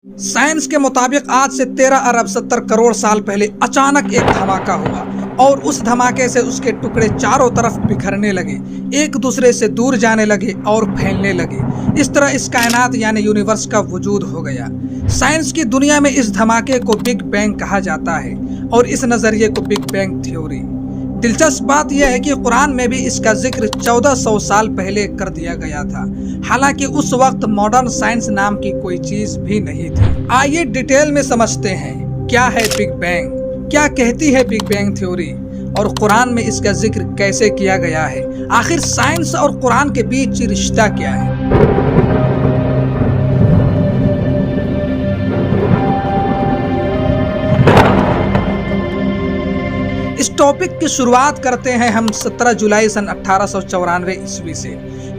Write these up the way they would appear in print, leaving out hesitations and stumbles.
Science के मुताबिक आज से 13 अरब 70 करोड़ साल पहले अचानक एक धमाका हुआ और उस धमाके से उसके टुकड़े चारों तरफ बिखरने लगे, एक दूसरे से दूर जाने लगे और फैलने लगे। इस तरह इस कायनात यानी यूनिवर्स का वजूद हो गया। साइंस की दुनिया में इस धमाके को बिग बैंग कहा जाता है और इस नजरिए को बिग बैंग थ्योरी। दिलचस्प बात यह है कि कुरान में भी इसका जिक्र 1400 साल पहले कर दिया गया था, हालांकि उस वक्त मॉडर्न साइंस नाम की कोई चीज भी नहीं थी। आइए डिटेल में समझते हैं क्या है बिग बैंग, क्या कहती है बिग बैंग थ्योरी और कुरान में इसका जिक्र कैसे किया गया है। आखिर साइंस और कुरान के बीच रिश्ता क्या है। इस टॉपिक की शुरुआत करते हैं हम 17 जुलाई सन 1894 ईस्वी से,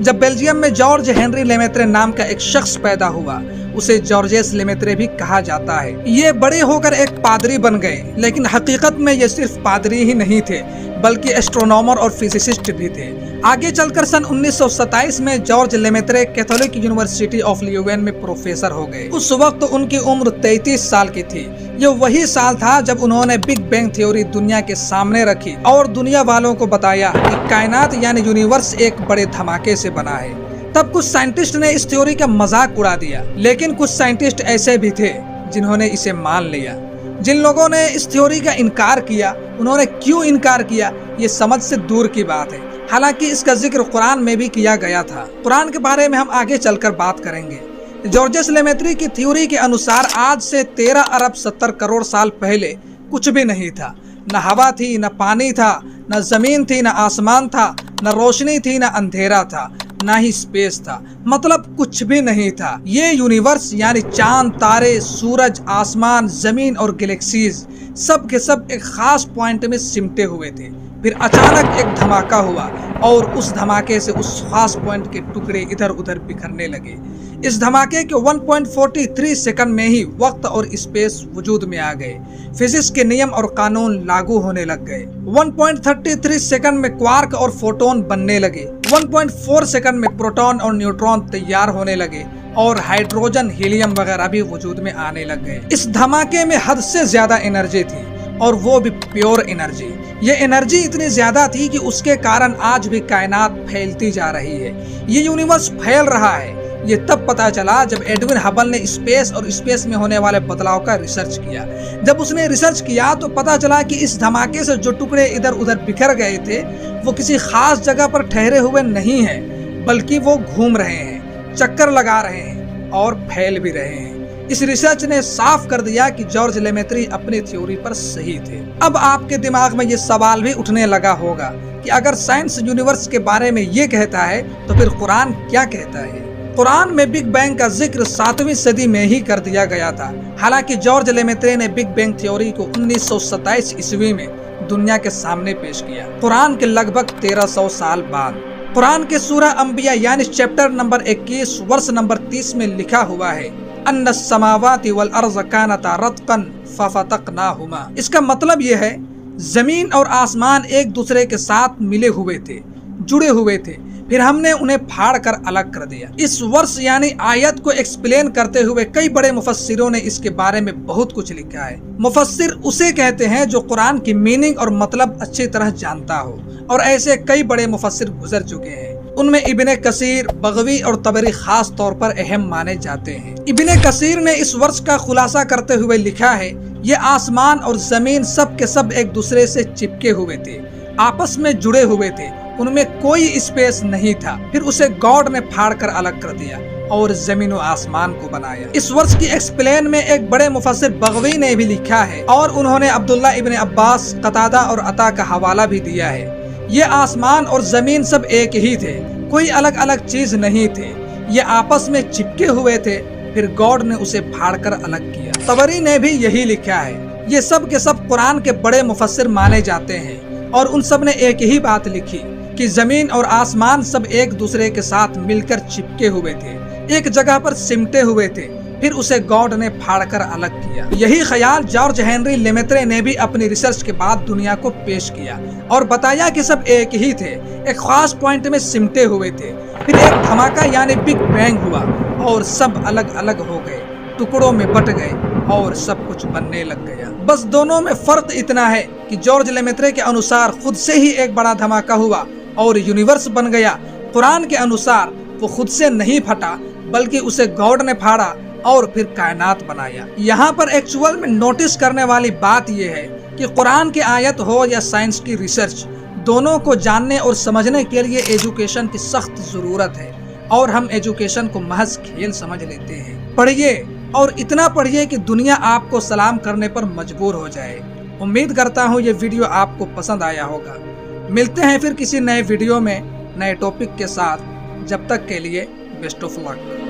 जब बेल्जियम में जॉर्ज हेनरी लेमेत्रे नाम का एक शख्स पैदा हुआ। उसे जॉर्जेस लेमेत्रे भी कहा जाता है। ये बड़े होकर एक पादरी बन गए, लेकिन हकीकत में ये सिर्फ पादरी ही नहीं थे बल्कि एस्ट्रोनॉमर और फिजिसिस्ट भी थे। आगे चलकर सन 1927 में George Lemaître Catholic university of Leeuwen में प्रोफेसर हो गए। उस वक्त उनकी उम्र 33 साल की थी। ये वही साल था जब उन्होंने बिग बैंग थ्योरी दुनिया के सामने रखी और दुनिया वालों को बताया कि कायनात यानी यूनिवर्स एक बड़े धमाके से बना है। तब कुछ साइंटिस्ट ने इस थ्योरी का मजाक उड़ा दिया, लेकिन कुछ साइंटिस्ट ऐसे भी थे जिन्होंने इसे मान लिया। जिन लोगों ने इस थ्योरी का इनकार किया, उन्होंने क्यों इनकार किया ये समझ से दूर की बात है। हालांकि इसका जिक्र कुरान में भी किया गया था। कुरान के बारे में हम आगे चलकर बात करेंगे। जॉर्जेस लेमेत्रे की थ्योरी के अनुसार आज से 13 अरब 70 करोड़ साल पहले कुछ भी नहीं था। न हवा थी, न पानी था, न जमीन थी, न आसमान था, न रोशनी थी, न अंधेरा था, ना ही स्पेस था। मतलब कुछ भी नहीं था। ये यूनिवर्स यानी चांद, तारे, सूरज, आसमान, जमीन और गैलेक्सीज सब के सब एक खास पॉइंट में सिमटे हुए थे। फिर अचानक एक धमाका हुआ और उस धमाके से उस खास पॉइंट के टुकड़े इधर उधर बिखरने लगे। इस धमाके के 1.43 सेकंड में ही वक्त और स्पेस वजूद में आ गए। फिजिक्स के नियम और कानून लागू होने लग गए। 1.33 सेकंड में क्वार्क और फोटोन बनने लगे। 1.4 सेकंड में प्रोटॉन और न्यूट्रॉन तैयार होने लगे और हाइड्रोजन, हीलियम वगैरह भी वजूद में आने लग गए। इस धमाके में हद से ज्यादा एनर्जी थी और वो भी प्योर एनर्जी। ये एनर्जी इतनी ज्यादा थी कि उसके कारण आज भी कायनात फैलती जा रही है। ये यूनिवर्स फैल रहा है। ये तब पता चला जब एडविन हबल ने स्पेस और स्पेस में होने वाले बदलाव का रिसर्च किया। जब उसने रिसर्च किया तो पता चला कि इस धमाके से जो टुकड़े इधर उधर बिखर गए थे वो किसी खास जगह पर ठहरे हुए नहीं हैं, बल्कि वो घूम रहे हैं, चक्कर लगा रहे हैं और फैल भी रहे हैं। इस रिसर्च ने साफ कर दिया कि जॉर्ज लेमेत्रे अपनी थ्योरी पर सही थे। अब आपके दिमाग में ये सवाल भी उठने लगा होगा कि अगर साइंस यूनिवर्स के बारे में ये कहता है तो फिर कुरान क्या कहता है। कुरान में बिग बैंग का जिक्र 7वीं सदी में ही कर दिया गया था। हालांकि जॉर्ज लेमेत्रे ने बिग बैंग थ्योरी को 1927 ईस्वी में दुनिया के सामने पेश किया, कुरान के लगभग 1300 साल बाद। कुरान के सूरह अंबिया यानी चैप्टर नंबर 21 वर्ष नंबर 30 में लिखा हुआ है, अन्नस समावाति वल अर्ज़ कानता रत्कन फफतकनाहुमा। इसका मतलब यह है जमीन और आसमान एक दूसरे के साथ मिले हुए थे, जुड़े हुए थे, फिर हमने उन्हें फाड़ कर अलग कर दिया। इस वर्ष यानी आयत को एक्सप्लेन करते हुए कई बड़े मुफस्सिरों ने इसके बारे में बहुत कुछ लिखा है। मुफस्सिर उसे कहते हैं जो कुरान की मीनिंग और मतलब अच्छी तरह जानता हो, और ऐसे कई बड़े मुफस्सिर गुजर चुके हैं। उनमें इब्ने कसीर, बगवी और तबरी खास तौर पर अहम माने जाते हैं। इब्ने कसीर ने इस वर्ष का खुलासा करते हुए लिखा है, ये आसमान और जमीन सब के सब एक दूसरे से चिपके हुए थे, आपस में जुड़े हुए थे, उनमें कोई स्पेस नहीं था। फिर उसे गॉड ने फाड़ कर अलग कर दिया और जमीन और आसमान को बनाया। इस वर्ष की एक्सप्लेन में एक बड़े मुफस्सिर बगवी ने भी लिखा है और उन्होंने अब्दुल्ला इब्ने अब्बास, कतादा और अता का हवाला भी दिया है। ये आसमान और जमीन सब एक ही थे, कोई अलग अलग चीज नहीं थे। ये आपस में चिपके हुए थे, फिर गॉड ने उसे फाड़कर अलग किया। तबरी ने भी यही लिखा है। ये सब के सब कुरान के बड़े मुफस्सिर माने जाते हैं और उन सब ने एक ही बात लिखी कि जमीन और आसमान सब एक दूसरे के साथ मिलकर चिपके हुए थे, एक जगह पर सिमटे हुए थे, फिर उसे गॉड ने फाड़कर अलग किया। यही ख्याल जॉर्ज हेनरी लेमेत्रे ने भी अपनी रिसर्च के बाद दुनिया को पेश किया और बताया कि सब एक ही थे, एक खास पॉइंट में सिमटे हुए थे। फिर एक धमाका यानी बिग बैंग हुआ और सब अलग अलग हो गए। टुकड़ों में बट गए और सब कुछ बनने लग गया। बस दोनों में फर्क इतना है कि जॉर्ज लेमेत्रे के अनुसार खुद से ही एक बड़ा धमाका हुआ और यूनिवर्स बन गया। कुरान के अनुसार वो खुद से नहीं फटा, बल्कि उसे गॉड ने फाड़ा और फिर कायनात बनाया। यहाँ पर एक्चुअल में नोटिस करने वाली बात यह है कि कुरान की आयत हो या साइंस की रिसर्च, दोनों को जानने और समझने के लिए एजुकेशन की सख्त जरूरत है और हम एजुकेशन को महज खेल समझ लेते हैं। पढ़िए और इतना पढ़िए कि दुनिया आपको सलाम करने पर मजबूर हो जाए। उम्मीद करता हूँ ये वीडियो आपको पसंद आया होगा। मिलते हैं फिर किसी नए वीडियो में नए टॉपिक के साथ। जब तक के लिए बेस्ट ऑफ लक।